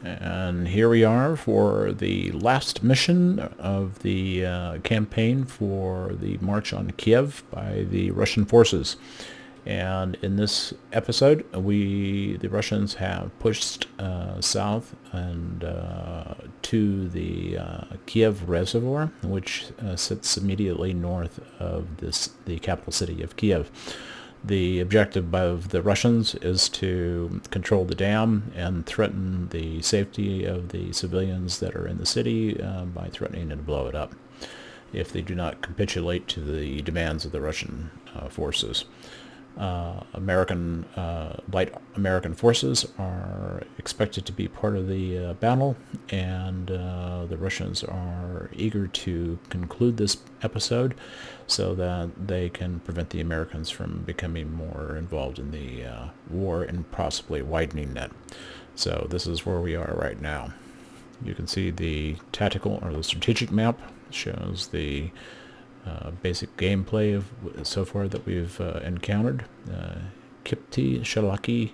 And here we are for the last mission of the campaign for the march on Kiev by the Russian forces. And in this episode, the Russians have pushed south and to the Kiev Reservoir, which sits immediately north of the capital city of Kiev. The objective of the Russians is to control the dam and threaten the safety of the civilians that are in the city by threatening to blow it up if they do not capitulate to the demands of the Russian forces. Light American forces are expected to be part of the battle, and the Russians are eager to conclude this episode so that they can prevent the Americans from becoming more involved in the war and possibly widening that. So this is where we are right now. You can see the tactical or the strategic map shows the basic gameplay of so far that we've encountered. Kipti, Shalaki,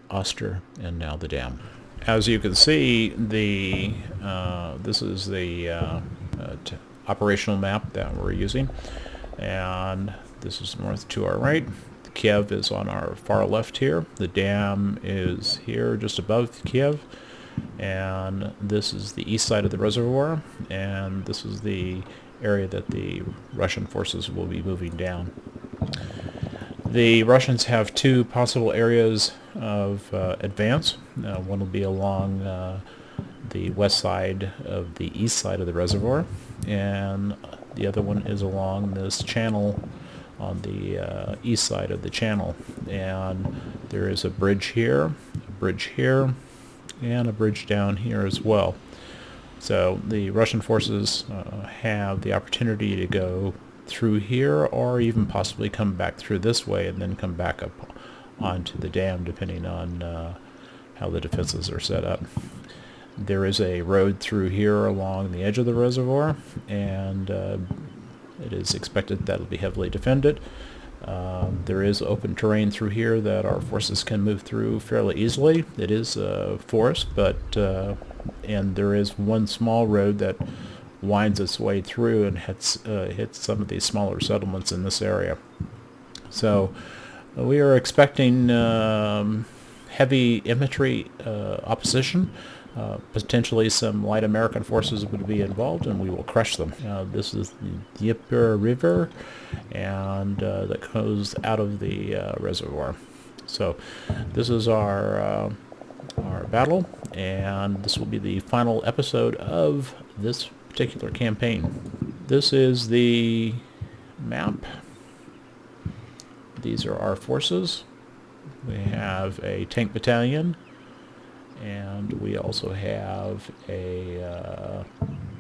Oster, and now the dam. As you can see, this is the operational map that we're using, and this is north to our right. Kiev is on our far left here. The dam is here just above Kiev, and this is the east side of the reservoir, and this is the area that the Russian forces will be moving down. The Russians have two possible areas of advance. One will be along the west side of the east side of the reservoir, and the other one is along this channel on the east side of the channel. And there is a bridge here, and a bridge down here as well. So the Russian forces have the opportunity to go through here, or even possibly come back through this way and then come back up onto the dam, depending on how the defenses are set up. There is a road through here along the edge of the reservoir, and it is expected that it will be heavily defended. There is open terrain through here that our forces can move through fairly easily. It is forest, but and there is one small road that winds its way through and hits some of these smaller settlements in this area. So we are expecting heavy infantry opposition. Potentially some light American forces would be involved, and we will crush them. This is the Dnieper River, and that goes out of the reservoir. So this is our battle, and this will be the final episode of this particular campaign. This is the map. These are our forces. We have a tank battalion, and we also have a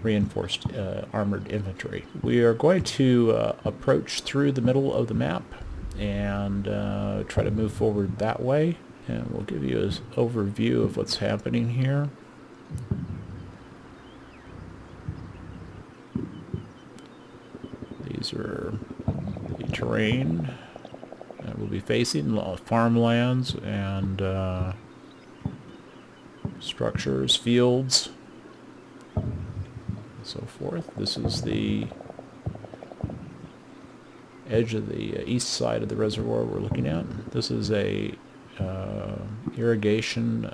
reinforced armored infantry. We are going to approach through the middle of the map and try to move forward that way, and we'll give you an overview of what's happening here. These are the terrain that we'll be facing, farmlands and structures, fields, and so forth. This is the edge of the east side of the reservoir we're looking at. This is a irrigation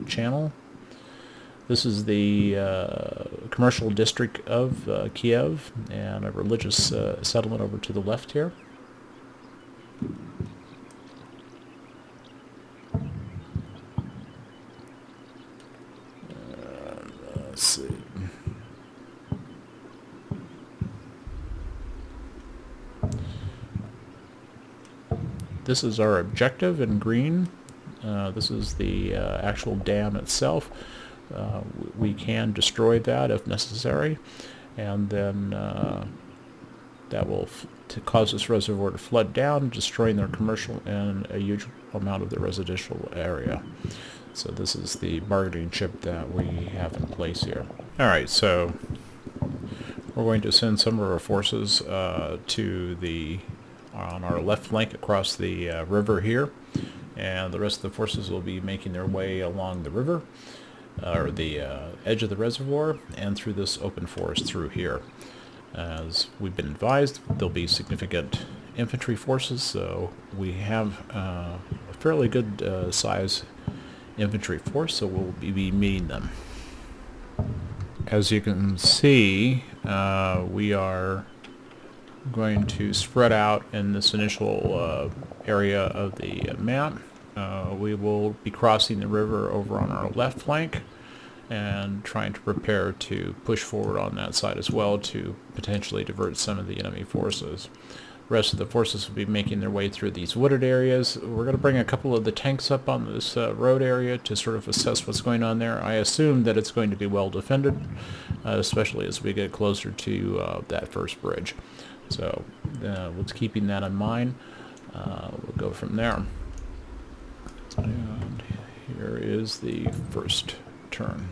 channel. This is the commercial district of Kiev, and a religious settlement over to the left here. Let's see. This is our objective in green. This is the actual dam itself. We can destroy that if necessary, and then that will cause this reservoir to flood down, destroying their commercial and a huge amount of the residential area. So this is the bargaining chip that we have in place here. Alright, so we're going to send some of our forces on our left flank across the river here, and the rest of the forces will be making their way along the river. or the edge of the reservoir, and through this open forest through here. As we've been advised, there'll be significant infantry forces, so we have a fairly good size infantry force, so we'll be meeting them. As you can see, we are going to spread out in this initial area of the map. We will be crossing the river over on our left flank and trying to prepare to push forward on that side as well to potentially divert some of the enemy forces. The rest of the forces will be making their way through these wooded areas. We're going to bring a couple of the tanks up on this road area to sort of assess what's going on there. I assume that it's going to be well defended, especially as we get closer to that first bridge. So with keeping that in mind, we'll go from there. And here is the first turn.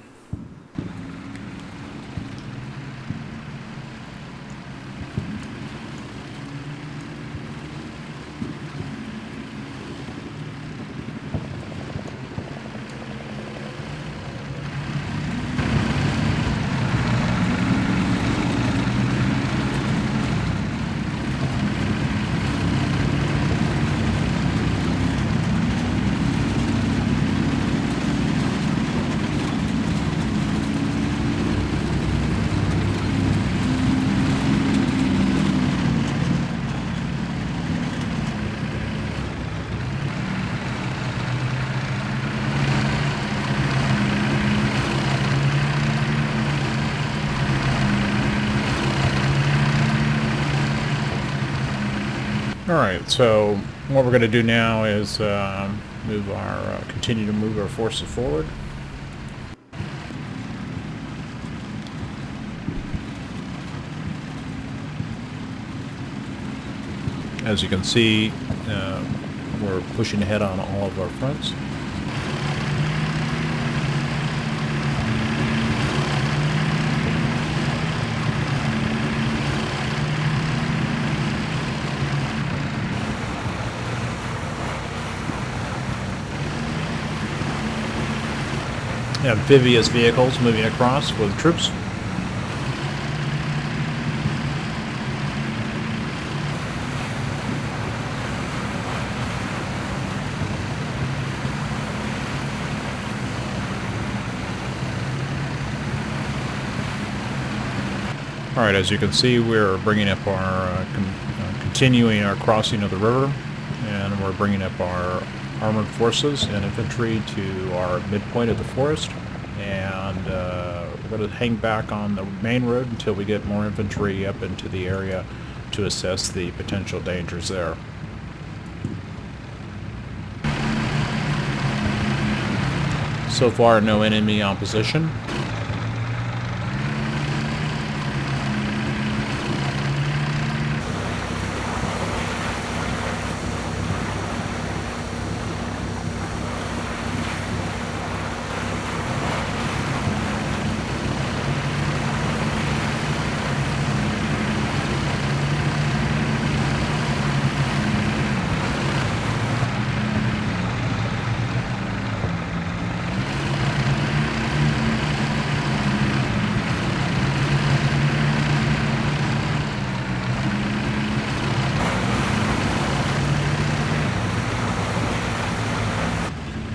Alright, so what we're going to do now is continue to move our forces forward. As you can see, we're pushing ahead on all of our fronts. Amphibious vehicles moving across with troops. Alright, as you can see, we're bringing up our, continuing our crossing of the river, and we're bringing up our armored forces and infantry to our midpoint of the forest, and we're going to hang back on the main road until we get more infantry up into the area to assess the potential dangers there. So far, no enemy opposition.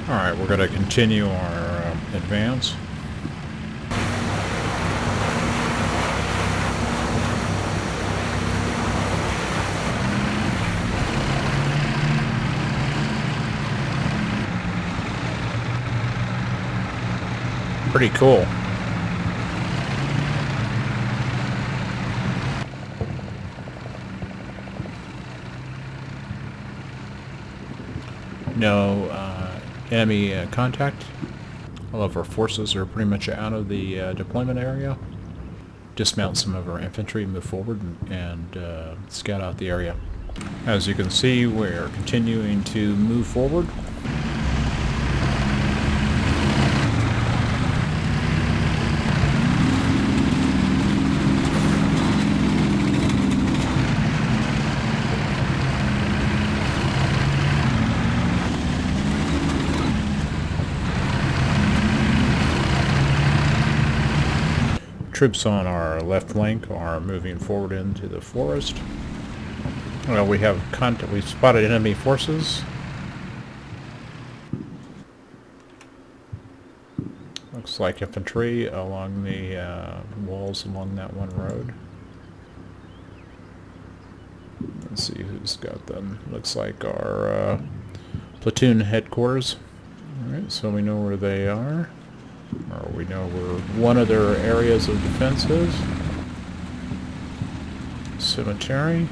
Alright, we're going to continue our advance. Pretty cool. No enemy contact. All of our forces are pretty much out of the deployment area. Dismount some of our infantry, move forward, and scout out the area. As you can see, we're continuing to move forward. troops on our left flank are moving forward into the forest. Well, we have we've spotted enemy forces. Looks like infantry along the walls along that one road. Let's see who's got them. Looks like our platoon headquarters. Alright, so we know where they are. Or we know where one of their areas of defense is. Cemetery.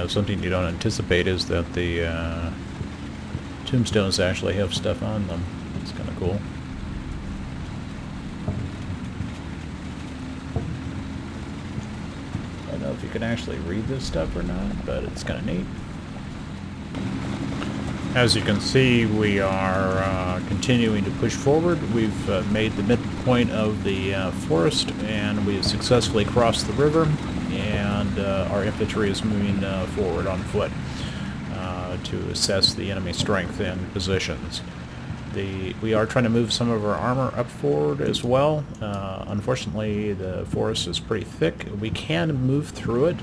Something you don't anticipate is that the tombstones actually have stuff on them. It's kind of cool. I don't know if you can actually read this stuff or not, but it's kind of neat. As you can see, we are continuing to push forward. We've made the midpoint of the forest, and we have successfully crossed the river. And our infantry is moving forward on foot to assess the enemy strength and positions. We are trying to move some of our armor up forward as well. Unfortunately, the forest is pretty thick. We can move through it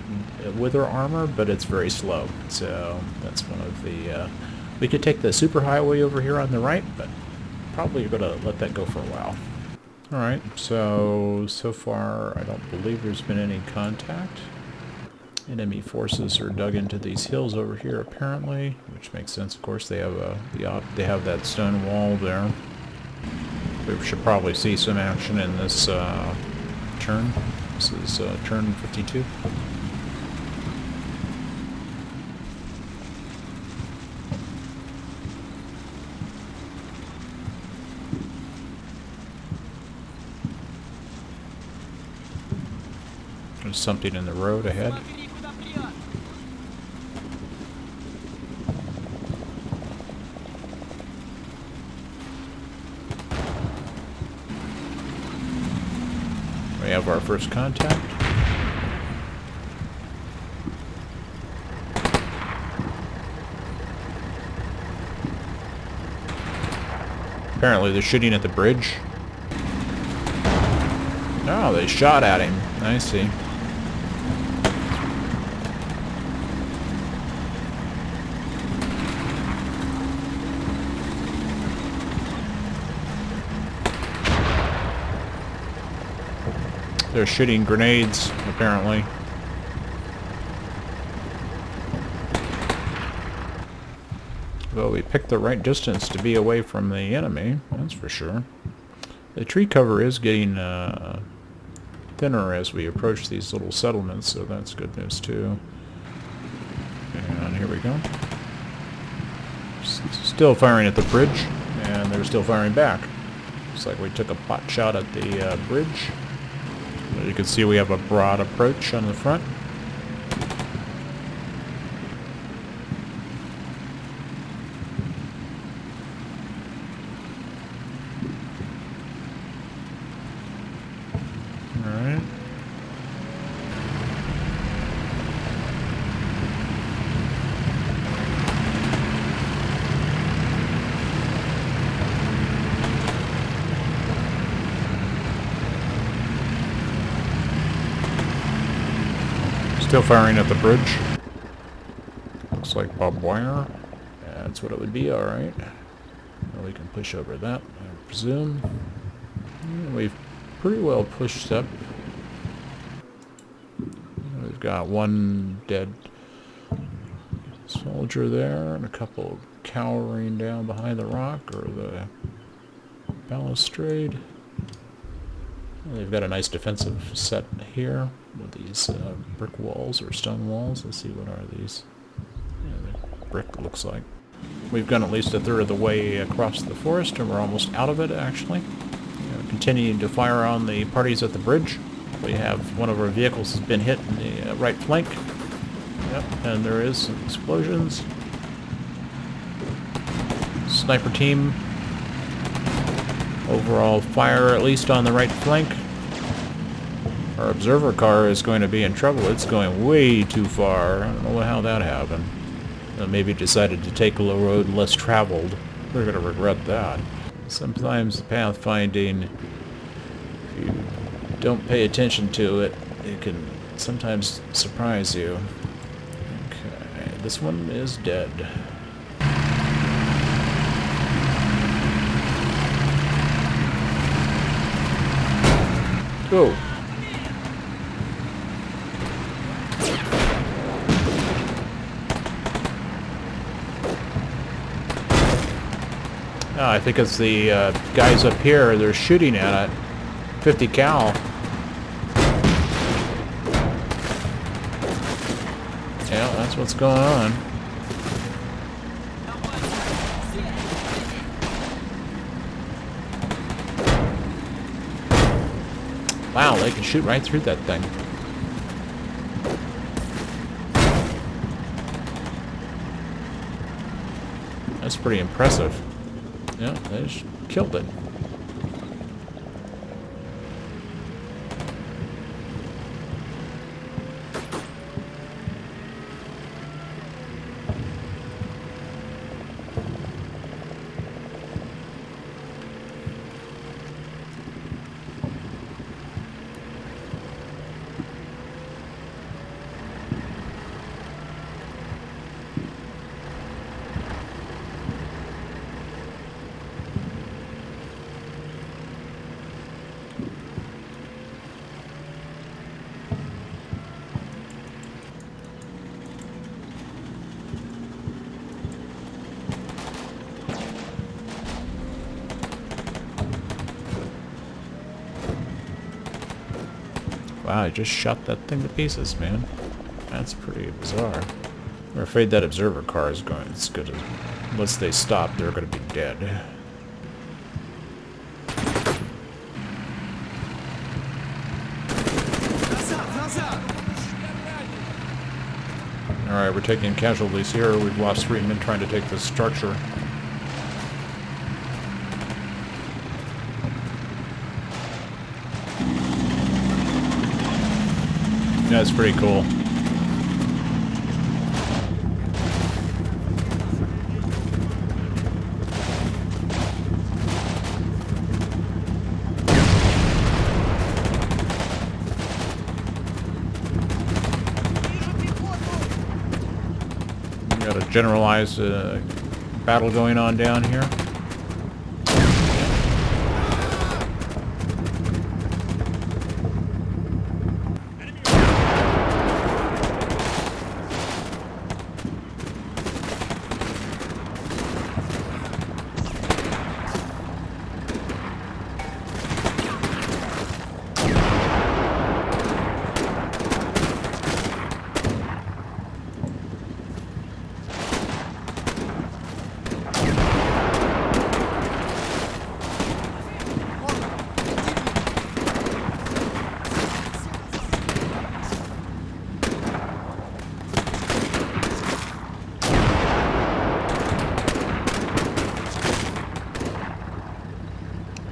with our armor, but it's very slow. So that's one of the... we could take the superhighway over here on the right, but probably going to let that go for a while. Alright, so far I don't believe there's been any contact. Enemy forces are dug into these hills over here apparently, which makes sense. Of course, they have that stone wall there. We should probably see some action in this turn. This is turn 52. There's something in the road ahead. We have our first contact. Apparently they're shooting at the bridge. Oh, they shot at him. I see. They're shooting grenades, apparently. Well, we picked the right distance to be away from the enemy, that's for sure. The tree cover is getting thinner as we approach these little settlements, so that's good news too. And here we go. Still firing at the bridge, and they're still firing back. Looks like we took a pot shot at the bridge. As you can see, we have a broad approach on the front. Alright. Still firing at the bridge. Looks like barbed wire. Yeah, that's what it would be, alright. Well, we can push over that, I presume. Yeah, we've pretty well pushed up. We've got one dead soldier there, and a couple cowering down behind the rock, or the balustrade. They've got a nice defensive set here with these brick walls or stone walls. Let's see, what are these? Yeah, brick looks like. We've gone at least a third of the way across the forest, and we're almost out of it, actually. Continuing to fire on the parties at the bridge. We have one of our vehicles has been hit in the right flank. Yep, and there is some explosions. Sniper team. Overall fire, at least on the right flank. Our observer car is going to be in trouble. It's going way too far. I don't know how that happened. Maybe it decided to take a low road less traveled. We're going to regret that. Sometimes the pathfinding, if you don't pay attention to it, it can sometimes surprise you. Okay, this one is dead. Go! I think it's the guys up here, they're shooting at it. 50 cal. Yeah, that's what's going on. Wow, they can shoot right through that thing. That's pretty impressive. Yeah, they just killed it. Wow, I just shot that thing to pieces, man. That's pretty bizarre. We're afraid that observer car is going as good as... Once they stop, they're going to be dead. Alright, we're taking casualties here. We've lost 3 men trying to take this structure. Yeah, it's pretty cool. We got a generalized battle going on down here.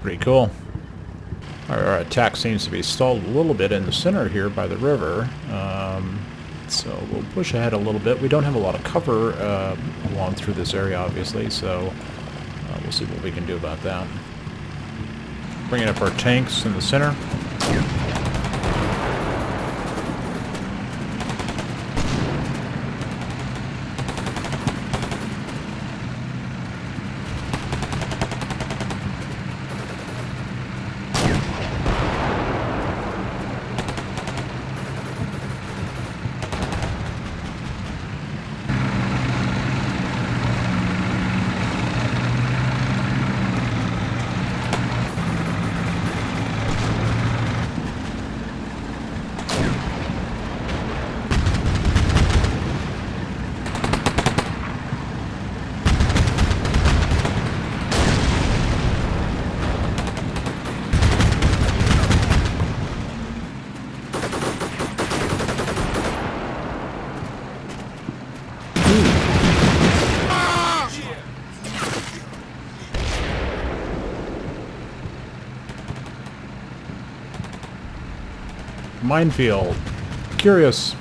Pretty cool. Our attack seems to be stalled a little bit in the center here by the river. So we'll push ahead a little bit. We don't have a lot of cover along through this area, obviously, so we'll see what we can do about that. Bringing up our tanks in the center. Minefield. Curious.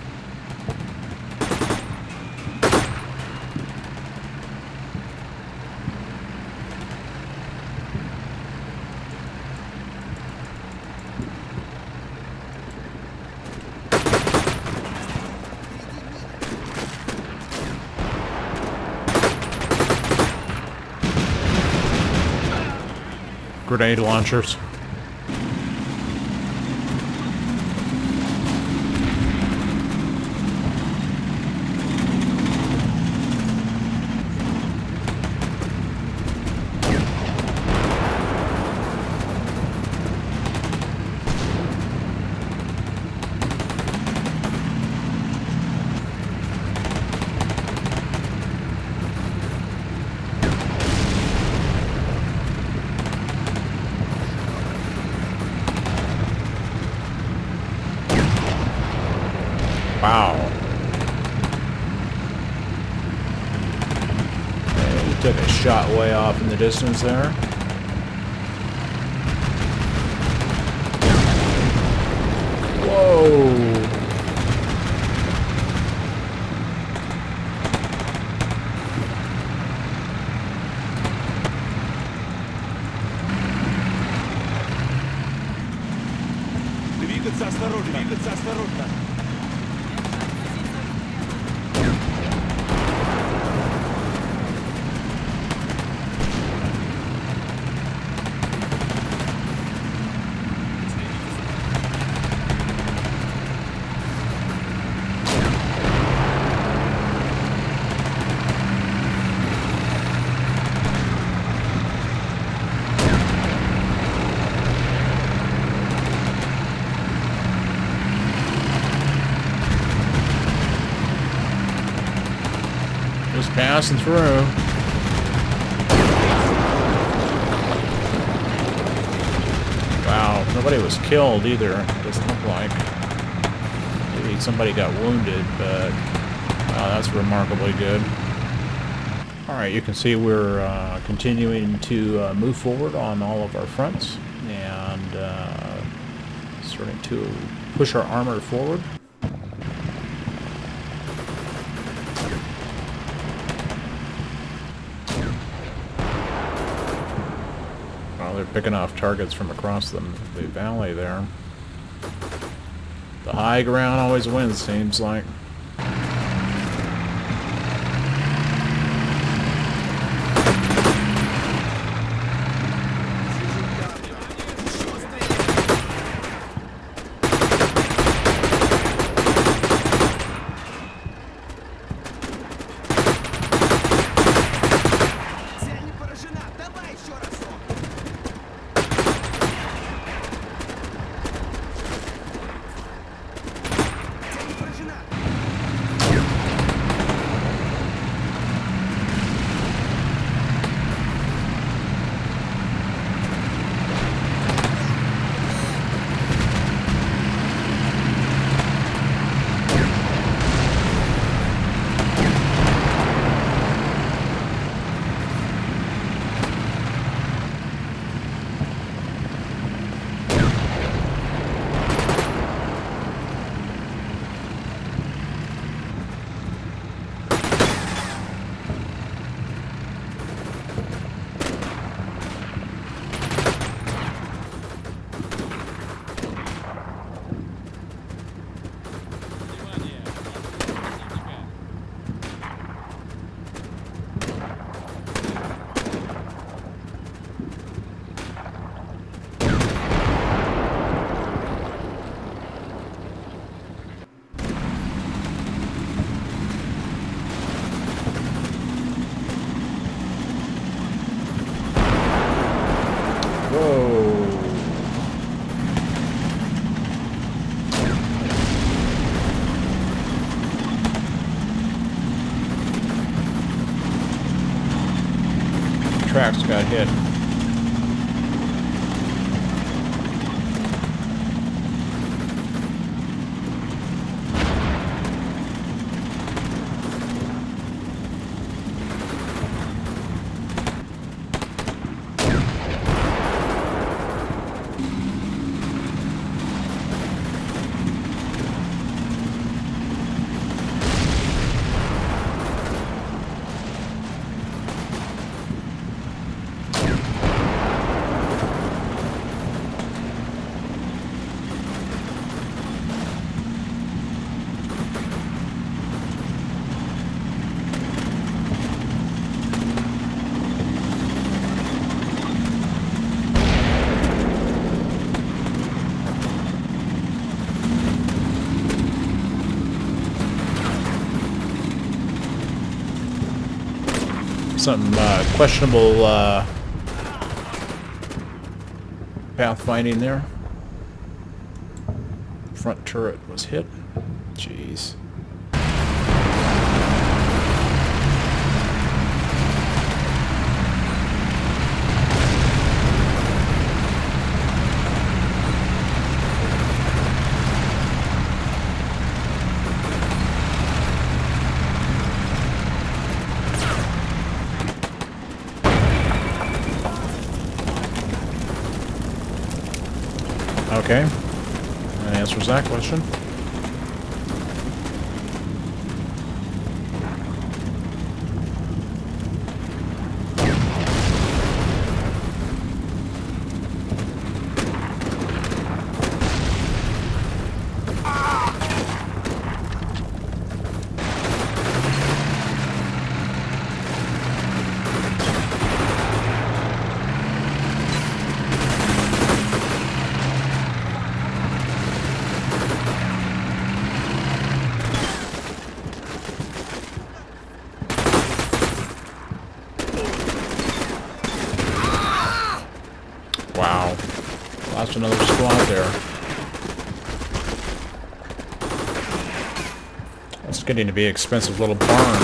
Grenade launchers. Wow. He took a shot way off in the distance there. Whoa. Двигаться осторожно, двигаться осторожно. Just passing through. Wow, nobody was killed either. It doesn't look like. Maybe somebody got wounded, but wow, that's remarkably good. Alright, you can see we're continuing to move forward on all of our fronts and starting to push our armor forward. They're picking off targets from across the valley there. The high ground always wins, seems like. Tracks got hit. Some questionable pathfinding there. Front turret was hit. Jeez. Okay, that answers that question. Wow. Lost another squad there. That's getting to be an expensive little barn.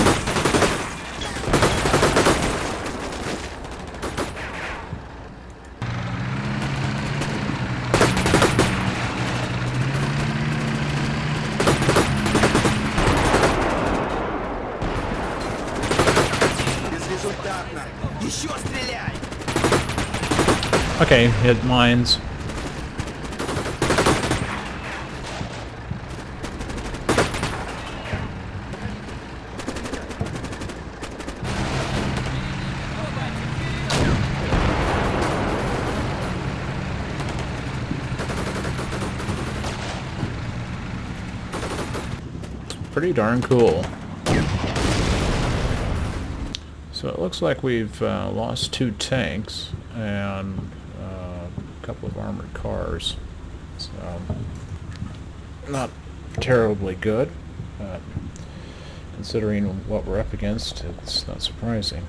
Безрезультатно. Еще стреляй! Okay, hit mines. Pretty darn cool. So it looks like we've lost 2 tanks and a couple of armored cars. So not terribly good, but considering what we're up against, it's not surprising.